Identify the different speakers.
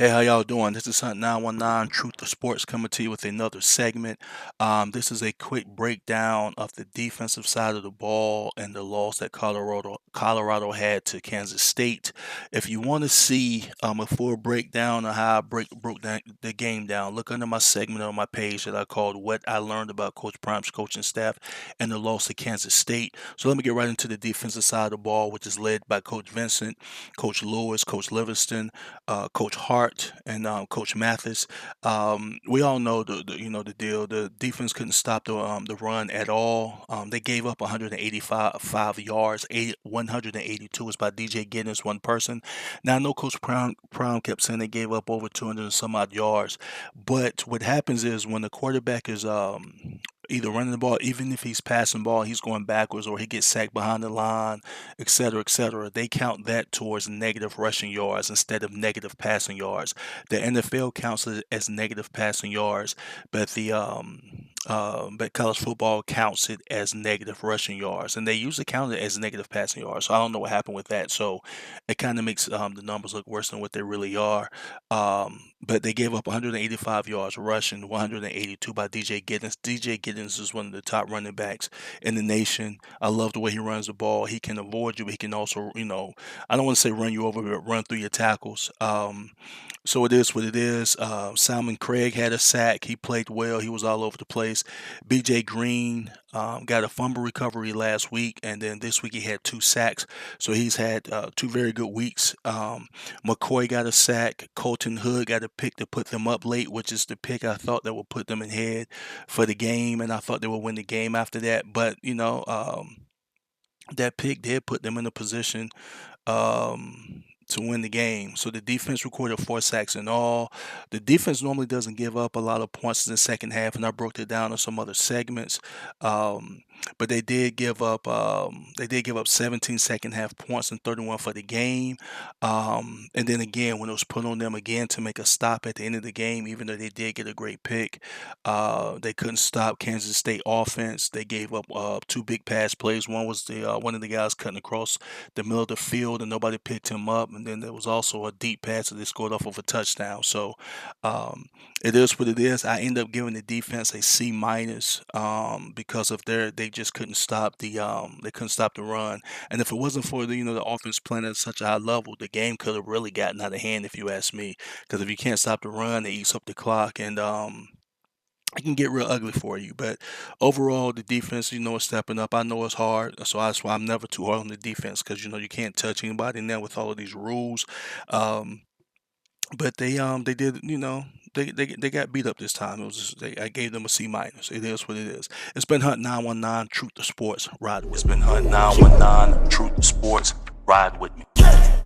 Speaker 1: Hey, how y'all doing? This is Hunt 919 Truth to Sports coming to you with another segment. This is a quick breakdown of the defensive side of the ball and the loss that Colorado had to Kansas State. If you want to see a full breakdown of how I broke down the game down, look under my segment on my page that I called "What I Learned About Coach Prime's coaching staff and the loss to Kansas State." So let me get right into the defensive side of the ball, which is led by Coach Vincent, Coach Lewis, Coach Livingston, Coach Hart, and Coach Mathis. We all know the deal. The defense couldn't stop the run at all. They gave up 185 yards. 182 was by DJ Giddens, one person. Now I know Coach Brown kept saying they gave up over 200 and some odd yards, but what happens is when the quarterback is either running the ball, even if he's passing the ball, he's going backwards or he gets sacked behind the line, et cetera, et cetera. They count that towards negative rushing yards instead of negative passing yards. The NFL counts it as negative passing yards, but college football counts it as negative rushing yards, and they usually count it as negative passing yards. So I don't know what happened with that. So it kind of makes the numbers look worse than what they really are. But they gave up 185 yards rushing, 182 by DJ Giddens. DJ Giddens is one of the top running backs in the nation. I love the way he runs the ball. He can avoid you, but he can also, I don't want to say run you over, but run through your tackles. So it is what it is. Simon Craig had a sack. He played well. He was all over the place. BJ Green got a fumble recovery last week, and then this week he had two sacks. So he's had two very good weeks. McCoy got a sack. Colton Hood got a pick to put them up late, which is the pick I thought that would put them ahead for the game, and I thought they would win the game after that. But that pick did put them in a position to win the game. So the defense recorded four sacks in all. The defense normally doesn't give up a lot of points in the second half, and I broke it down on some other segments. But they did give up 17 second half points and 31 for the game. And then again, when it was put on them again to make a stop at the end of the game, even though they did get a great pick, they couldn't stop Kansas State offense. They gave up two big pass plays. One was one of the guys cutting across the middle of the field and nobody picked him up. And then there was also a deep pass that they scored off of a touchdown. So it is what it is. I end up giving the defense a C minus because of they just couldn't stop the run. And if it wasn't for the offense playing at such a high level, the game could have really gotten out of hand if you ask me. Because if you can't stop the run, it eats up the clock, and it can get real ugly for you. But overall, the defense, is stepping up. I know it's hard, so that's why I'm never too hard on the defense because you can't touch anybody now with all of these rules. But they did, they got beat up this time. It was I gave them a C minus. It is what it is. It's been Hunt 919 Truth to Sports. Ride with me. It's been Hunt 919 Truth to Sports. Ride with me.